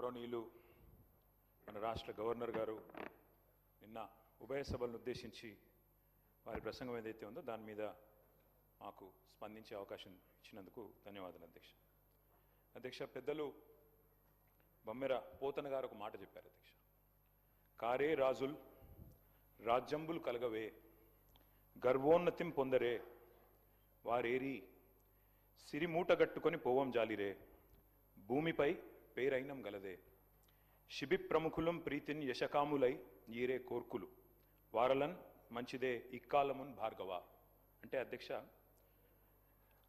గౌరవనీయులు మన రాష్ట్ర గవర్నర్ గారు నిన్న ఉభయ సభలను ఉద్దేశించి వారి ప్రసంగం ఏదైతే ఉందో దాని మీద మాకు స్పందించే అవకాశం ఇచ్చినందుకు ధన్యవాదాలు అధ్యక్ష. అధ్యక్ష, పెద్దలు బమ్మెర పోతన గారు ఒక మాట చెప్పారు అధ్యక్ష. కారే రాజుల్ రాజ్యంబులు కలగవే గర్వోన్నతిం పొందరే వారేరి సిరిమూటగట్టుకొని పోవం జాలిరే భూమిపై పేరైనం గలదే శిబి ప్రముఖులం ప్రీతిన్ యశకాములై ఈరే కోర్కులు వారలన్ మంచిదే ఇక్కాలమున్ భార్గవ. అంటే అధ్యక్ష,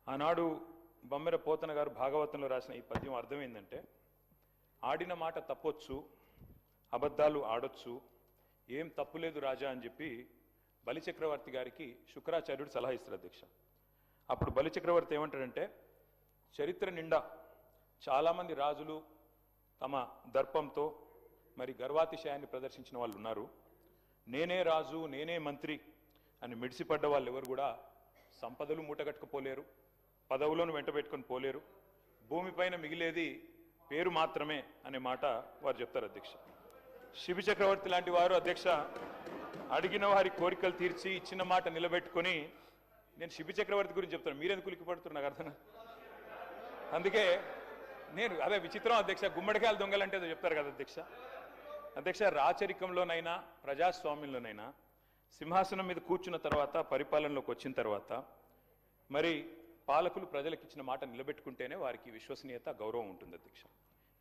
ఆనాడు బమ్మెర పోతన గారు భాగవతంలో రాసిన ఈ పద్యం అర్థం ఏంటంటే, ఆడిన మాట తప్పొచ్చు, అబద్ధాలు ఆడొచ్చు, ఏం తప్పులేదు రాజా అని చెప్పి బలిచక్రవర్తి గారికి శుక్రాచార్యుడు సలహా ఇస్తారు అధ్యక్ష. అప్పుడు బలిచక్రవర్తి ఏమంటాడంటే, చరిత్ర నిండా చాలామంది రాజులు తమ దర్పంతో మరి గర్వాతిశయాన్ని ప్రదర్శించిన వాళ్ళు ఉన్నారు. నేనే రాజు, నేనే మంత్రి అని మిడిసిపడ్డ వాళ్ళు ఎవరు కూడా సంపదలు మూటగట్టుకుపోలేరు, పదవులను వెంటబెట్టుకొని పోలేరు, భూమిపైన మిగిలేది పేరు మాత్రమే అనే మాట వారు చెప్తారు అధ్యక్ష. శిబి చక్రవర్తి లాంటి వారు అధ్యక్ష అడిగిన వారి కోరికలు తీర్చి ఇచ్చిన మాట నిలబెట్టుకొని, నేను శిబి చక్రవర్తి గురించి చెప్తాను, మీరెందుకు ఉలిక్కిపడుతున్నారు నాకు అర్థం. అందుకే నేను అదే విచిత్రం అధ్యక్ష, గుమ్మడికాయలు దొంగలంటే ఏదో చెప్తారు కదా అధ్యక్ష. అధ్యక్ష, రాచరికంలోనైనా ప్రజాస్వామ్యంలోనైనా సింహాసనం మీద కూర్చున్న తర్వాత, పరిపాలనలోకి వచ్చిన తర్వాత మరి పాలకులు ప్రజలకు ఇచ్చిన మాట నిలబెట్టుకుంటేనే వారికి విశ్వసనీయత, గౌరవం ఉంటుంది అధ్యక్ష.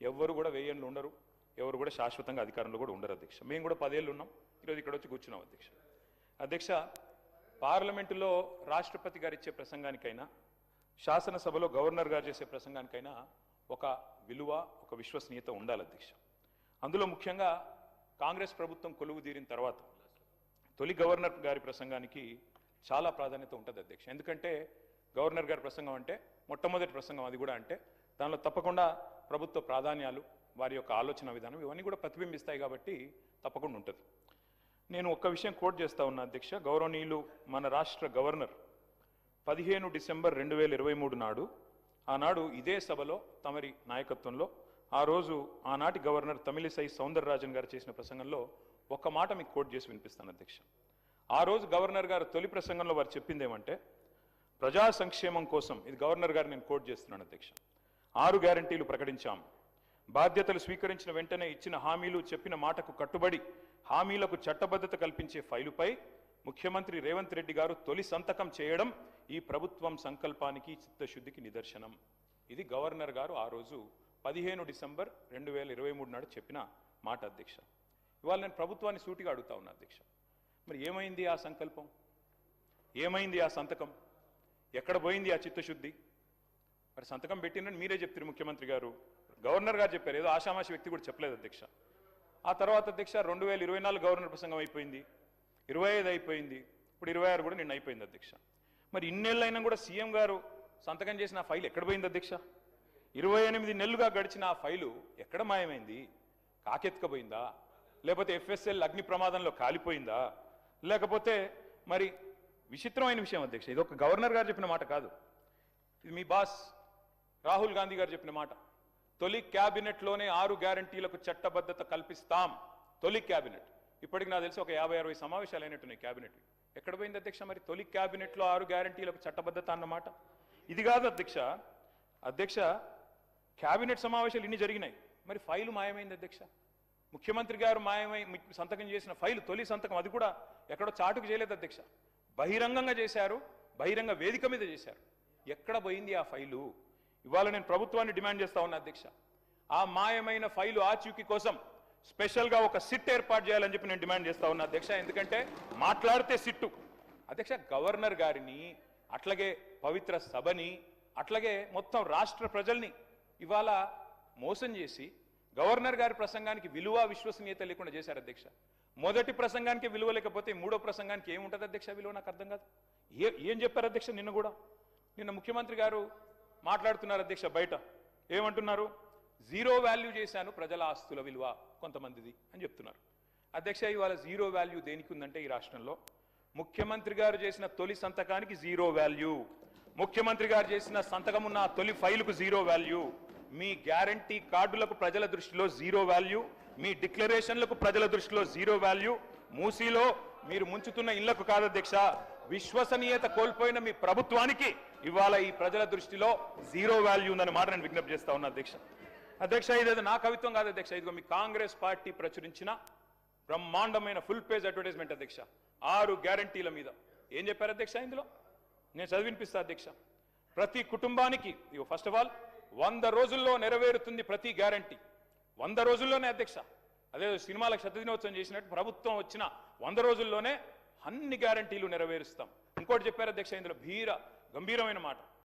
ఎవరు కూడా వెయ్యేళ్ళు ఉండరు, ఎవరు కూడా శాశ్వతంగా అధికారంలో కూడా ఉండరు అధ్యక్ష. మేము కూడా 10 ఏళ్ళు ఉన్నాం, ఈరోజు ఇక్కడ వచ్చి కూర్చున్నాం అధ్యక్ష. అధ్యక్ష, పార్లమెంటులో రాష్ట్రపతి గారు ఇచ్చే ప్రసంగానికైనా, శాసనసభలో గవర్నర్ గారు చేసే ప్రసంగానికైనా ఒక విలువ, ఒక విశ్వసనీయత ఉండాలి అధ్యక్ష. అందులో ముఖ్యంగా కాంగ్రెస్ ప్రభుత్వం కొలువు తీరిన తర్వాత తొలి గవర్నర్ గారి ప్రసంగానికి చాలా ప్రాధాన్యత ఉంటుంది అధ్యక్ష. ఎందుకంటే గవర్నర్ గారి ప్రసంగం అంటే మొట్టమొదటి ప్రసంగం, అది కూడా అంటే దానిలో తప్పకుండా ప్రభుత్వ ప్రాధాన్యాలు, వారి యొక్క ఆలోచన విధానం ఇవన్నీ కూడా ప్రతిబింబిస్తాయి కాబట్టి తప్పకుండా ఉంటుంది. నేను ఒక్క విషయం కోట్ చేస్తా ఉన్నా అధ్యక్ష. గౌరవనీయులు మన రాష్ట్ర గవర్నర్ 15 డిసెంబర్ 2023 నాడు, ఆనాడు ఇదే సభలో తమరి నాయకత్వంలో ఆ రోజు ఆనాటి గవర్నర్ తమిళిసై సౌందరరాజన్ గారు చేసిన ప్రసంగంలో ఒక మాట మీకు కోట్ చేసి వినిపిస్తాను అధ్యక్ష. ఆ రోజు గవర్నర్ గారు తొలి ప్రసంగంలో వారు చెప్పింది ఏమంటే, ప్రజా సంక్షేమం కోసం, ఇది గవర్నర్ గారు నేను కోట్ చేస్తున్నాను అధ్యక్ష, 6 గ్యారంటీలు ప్రకటించాం. బాధ్యతలు స్వీకరించిన వెంటనే ఇచ్చిన హామీలు, చెప్పిన మాటకు కట్టుబడి హామీలకు చట్టబద్ధత కల్పించే ఫైలుపై ముఖ్యమంత్రి రేవంత్ రెడ్డి గారు తొలి సంతకం చేయడం ఈ ప్రభుత్వం సంకల్పానికి, చిత్తశుద్ధికి నిదర్శనం. ఇది గవర్నర్ గారు ఆ రోజు 15 డిసెంబర్ 2023 నాడు చెప్పిన మాట అధ్యక్ష. ఇవాళ నేను ప్రభుత్వాన్ని సూటిగా అడుగుతా ఉన్నా అధ్యక్ష, మరి ఏమైంది ఆ సంకల్పం, ఏమైంది ఆ సంతకం, ఎక్కడ పోయింది ఆ చిత్తశుద్ధి? మరి సంతకం పెట్టినని మీరే చెప్తారు ముఖ్యమంత్రి గారు, గవర్నర్ గారు చెప్పారు, ఏదో ఆషామాషి వ్యక్తి కూడా చెప్పలేదు అధ్యక్ష. ఆ తర్వాత అధ్యక్ష 2024 గవర్నర్ ప్రసంగం అయిపోయింది, 25 అయిపోయింది, ఇప్పుడు 26 కూడా నిన్న అయిపోయింది అధ్యక్ష. మరి ఇన్నేళ్ళైనా కూడా సీఎం గారు సంతకం చేసిన ఆ ఫైల్ ఎక్కడ పోయింది అధ్యక్ష? 28 నెలలుగా గడిచిన ఆ ఫైలు ఎక్కడ మాయమైంది? కాకెత్తుకపోయిందా, లేకపోతే ఎఫ్ఎస్ఎల్ అగ్ని ప్రమాదంలో కాలిపోయిందా, లేకపోతే మరి విచిత్రమైన విషయం అధ్యక్ష, ఇది ఒక గవర్నర్ గారు చెప్పిన మాట కాదు, ఇది మీ బాస్ రాహుల్ గాంధీ గారు చెప్పిన మాట. తొలి క్యాబినెట్లోనే 6 గ్యారంటీలకు చట్టబద్ధత కల్పిస్తాం. తొలి క్యాబినెట్, ఇప్పటికి నాకు తెలిసి ఒక 50-60 సమావేశాలు అయినట్టున్నాయి క్యాబినెట్. ఎక్కడ పోయింది అధ్యక్ష మరి తొలి క్యాబినెట్లో 6 గ్యారంటీలకు చట్టబద్ధత అన్నమాట? ఇది కాదు అధ్యక్ష. అధ్యక్ష, క్యాబినెట్ సమావేశాలు ఇన్ని జరిగినాయి, మరి ఫైలు మాయమైంది అధ్యక్ష. ముఖ్యమంత్రి గారు సంతకం చేసిన ఫైలు, తొలి సంతకం, అది కూడా ఎక్కడో చాటుకు చేయలేదు అధ్యక్ష, బహిరంగంగా చేశారు, బహిరంగ వేదిక మీద చేశారు. ఎక్కడ పోయింది ఆ ఫైలు? ఇవాళ నేను ప్రభుత్వాన్ని డిమాండ్ చేస్తా ఉన్నా అధ్యక్ష, ఆ మాయమైన ఫైలు ఆచూకీ కోసం స్పెషల్గా ఒక సిట్ ఏర్పాటు చేయాలని చెప్పి నేను డిమాండ్ చేస్తా ఉన్నా అధ్యక్ష. ఎందుకంటే మాట్లాడితే సిట్టు అధ్యక్ష, గవర్నర్ గారిని, అట్లాగే పవిత్ర సభని, అట్లాగే మొత్తం రాష్ట్ర ప్రజల్ని ఇవాళ మోసం చేసి గవర్నర్ గారి ప్రసంగానికి విలువ, విశ్వసనీయత లేకుండా చేశారు అధ్యక్ష. మొదటి ప్రసంగానికి విలువ లేకపోతే మూడో ప్రసంగానికి ఏముంటుంది అధ్యక్ష విలువ? నాకు అర్థం కాదు. ఏం చెప్పారు అధ్యక్ష? నిన్న ముఖ్యమంత్రి గారు మాట్లాడుతున్నారు అధ్యక్ష, బయట ఏమంటున్నారు? జీరో వాల్యూ చేశాను ప్రజల ఆస్తుల విలువ కొంతమందిది అని చెప్తున్నారు అధ్యక్ష. ఇవాళ జీరో వాల్యూ దేనికి ఉందంటే ఈ రాష్ట్రంలో ముఖ్యమంత్రి గారు చేసిన తొలి సంతకానికి జీరో వాల్యూ, ముఖ్యమంత్రి గారు చేసిన సంతకం ఉన్న తొలి ఫైలుకు జీరో వాల్యూ, మీ గ్యారంటీ కార్డులకు ప్రజల దృష్టిలో జీరో వాల్యూ, మీ డిక్లరేషన్లకు ప్రజల దృష్టిలో జీరో వాల్యూ, మూసీలో మీరు ముంచుతున్న ఇళ్లకు కాదు అధ్యక్ష, విశ్వసనీయత కోల్పోయిన మీ ప్రభుత్వానికి ఇవాళ ఈ ప్రజల దృష్టిలో జీరో వాల్యూ ఉందని మాట నేను విజ్ఞప్తి చేస్తా ఉన్నా అధ్యక్ష. అధ్యక్ష, ఇదేదో నా కవిత్వం కాదు అధ్యక్ష, ఇదిగో మీ కాంగ్రెస్ పార్టీ ప్రచురించిన బ్రహ్మాండమైన ఫుల్ పేజ్ అడ్వర్టైజ్మెంట్ అధ్యక్ష. 6 గ్యారంటీల మీద ఏం చెప్పారు అధ్యక్ష ఇందులో? నేను చదివినిపిస్తా అధ్యక్ష. ప్రతి కుటుంబానికి ఇగో ఫస్ట్ ఆఫ్ ఆల్ 100 రోజుల్లో నెరవేరుతుంది ప్రతి గ్యారంటీ. 100 రోజుల్లోనే అధ్యక్ష. అదే సినిమాలకు శతదినోత్సవం చేసినట్టు ప్రభుత్వం వచ్చిన 100 రోజుల్లోనే అన్ని గ్యారంటీలు నెరవేరుస్తాం. ఇంకోటి చెప్పారు అధ్యక్ష ఇందులో గంభీరమైన మాట.